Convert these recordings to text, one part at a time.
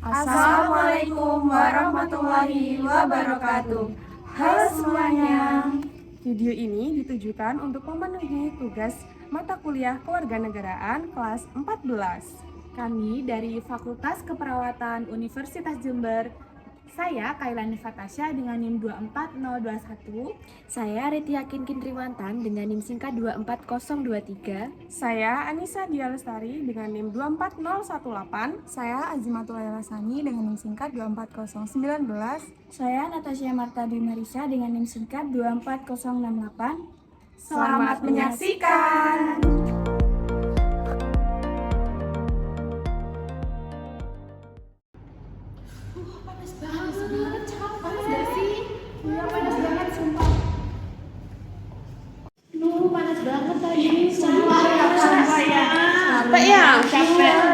Assalamualaikum warahmatullahi wabarakatuh. Halo semuanya. Video ini ditujukan untuk memenuhi tugas mata kuliah Kewarganegaraan kelas 14. Kami dari Fakultas Keperawatan Universitas Jember. Saya Kailani Fatasya dengan NIM 24021. Saya Reti Yakin Kintriwantan dengan NIM singkat 24023. Saya Anissa Dialestari dengan NIM 24018. Saya Azimatul Lasani dengan NIM singkat 24019. Saya Natasha Marta Dimarisa dengan NIM singkat 24068. Selamat menyaksikan.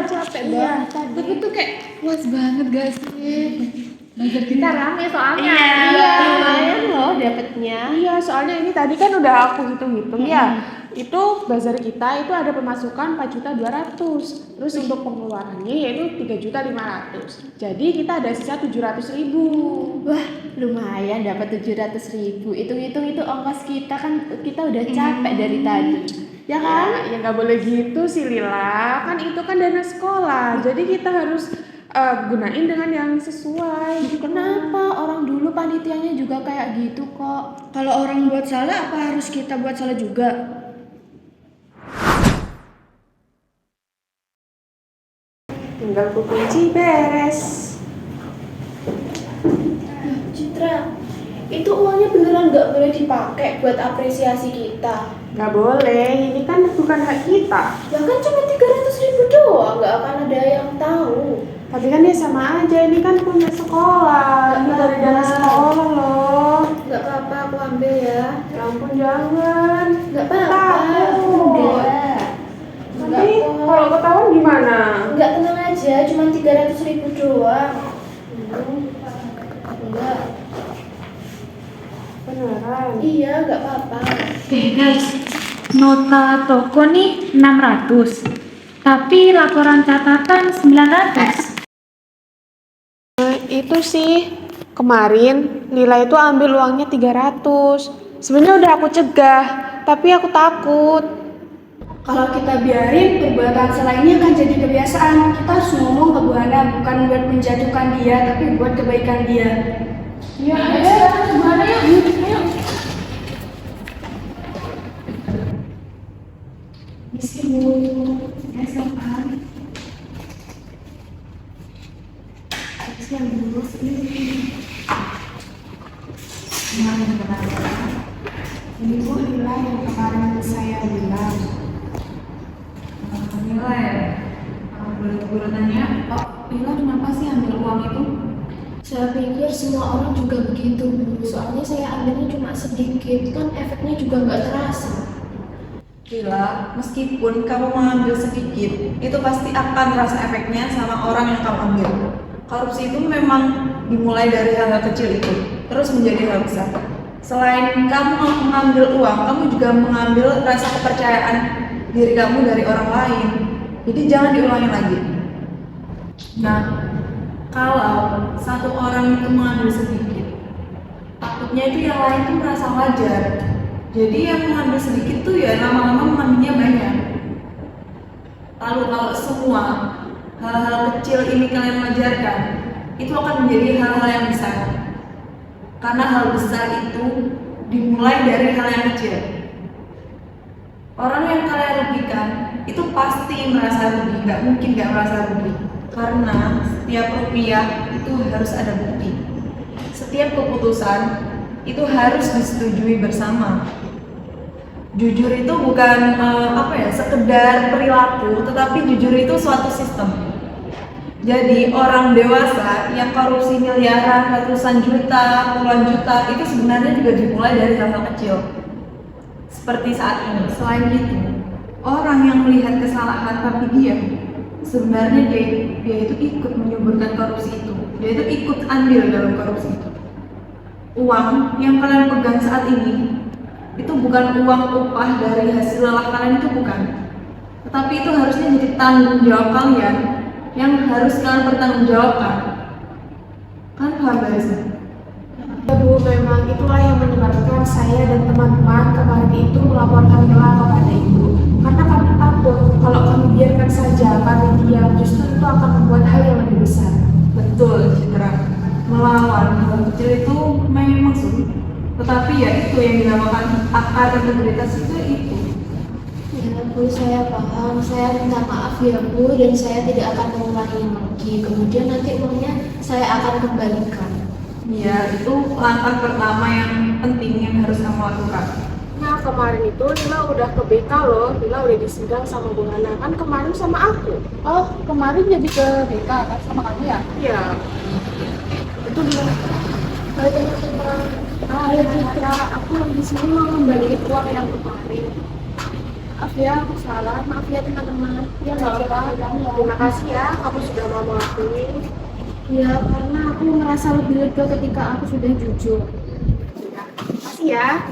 Capek banget. Tapi tuh kayak puas banget gak sih? Belajar kita rame soalnya. Iya, lumayan loh dapetnya. Iya, soalnya ini tadi kan udah aku hitung-hitung ya. Itu bazar kita itu ada pemasukan 4.200.000. Terus untuk pengeluarannya yaitu 3.500.000. Jadi kita ada sisa 700.000. Wah, lumayan dapat 700.000. Hitung-hitung itu ongkos kita kan kita udah capek dari tadi. Ya kan? Ya nggak boleh gitu sih Lila. Kan itu kan dana sekolah. Jadi kita harus gunain dengan yang sesuai. Kenapa? Orang dulu panitianya juga kayak gitu kok. Kalau orang buat salah, apa harus kita buat salah juga? Tinggal ku kunci beres. Citra, itu uangnya beneran nggak boleh dipakai buat apresiasi kita. Nggak boleh, ini kan bukan hak kita. Ya kan cuma 300.000 doang, nggak akan ada yang tahu. Tapi kan ya sama aja, ini kan punya sekolah. Ini dari dana sekolah loh. Nggak apa-apa, aku ambil ya. Ya ampun, jangan. Nggak apa-apa. Udah. Nanti kalau ketahuan gimana? Nggak, tenang aja, cuma 300.000 doang. Enggak. Beneran? Iya, nggak apa-apa. Guys, nota toko nih 600, tapi laporan catatan 900. Itu sih kemarin Lila itu ambil uangnya 300. Sebenarnya udah aku cegah, tapi aku takut. Kalau kita biarin, perbuatan salah ini akan jadi kebiasaan. Kita harus ngomong ke Bu Hana, bukan buat menjatuhkan dia, tapi buat kebaikan dia. Ya, ayo, gimana ya? Ayo. Ini Bu Lila yang kemarin saya bilang. Boleh tanya, Lila kenapa sih ambil uang itu? Saya pikir semua orang juga begitu, Bu. Soalnya saya ambilnya cuma sedikit, kan efeknya juga nggak terasa. Lila, meskipun kamu mengambil sedikit, itu pasti akan terasa efeknya sama orang yang kamu ambil. Korupsi itu memang dimulai dari hal-hal kecil itu, terus menjadi hal besar. Selain kamu mengambil uang, kamu juga mengambil rasa kepercayaan diri kamu dari orang lain. Jadi jangan diulangi lagi. Nah, kalau satu orang itu mengambil sedikit, takutnya itu yang lain tuh merasa wajar. Jadi yang mengambil sedikit tuh ya lama-lama mengambilnya banyak. Lalu kalau semua hal-hal kecil ini kalian wajarkan, itu akan menjadi hal-hal yang besar. Karena hal besar itu dimulai dari hal yang kecil. Orang yang kalian rugikan itu pasti merasa rugi, nggak mungkin nggak merasa rugi. Karena setiap rupiah itu harus ada bukti. Setiap keputusan itu harus disetujui bersama. Jujur itu bukan sekedar perilaku, tetapi jujur itu suatu sistem. Jadi orang dewasa yang korupsi miliaran, ratusan juta, puluhan juta itu sebenarnya juga dimulai dari hal-hal kecil. Seperti saat ini. Selain itu, orang yang melihat kesalahan tapi diam, sebenarnya dia itu ikut menyuburkan korupsi itu. Dia itu ikut andil dalam korupsi itu. Uang yang kalian pegang saat ini itu bukan uang upah dari hasil lelah kalian, itu bukan. Tetapi itu harusnya jadi tanggung jawab kalian yang harus kalian pertanggungjawabkan. Kan paham gak sih? Ya Bu, memang itulah yang menyebabkan saya dan teman-teman kemarin itu melaporkan Mila kepada Ibu. Karena kami takut kalau kami biarkan saja kami diam, justru itu akan membuat hal yang lebih besar. Betul, Citra. Melawan hal kecil itu memang sulit. Tetapi ya itu yang dinamakan akar integritas itu. Ya Bu, saya paham. Saya minta maaf ya Bu, dan saya tidak akan mengulangi lagi. Kemudian nanti uangnya saya akan kembalikan. Ya, itu langkah pertama yang penting yang harus kamu lakukan. Nah kemarin itu Lila udah ke BK loh, Lila udah disidang sama Bu Hana, kan kemarin sama aku. Oh, kemarin jadi ke BK kan sama kamu ya? Iya. Itu dia. Ya Citra, aku di sini mau membalikin uang yang kemarin. Maaf ya, aku salah. Maaf ya teman-teman. Ya nggak apa-apa. Terima kasih ya, kamu sudah mau mengakui. Ya, karena aku merasa lebih lega ketika aku sudah jujur. Makasih ya.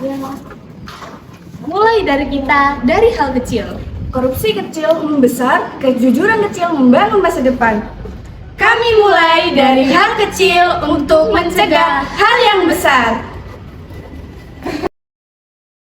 Mulai dari kita, dari hal kecil. Korupsi kecil membesar, kejujuran kecil membangun masa depan. Kami mulai dari hal kecil untuk mencegah hal yang besar.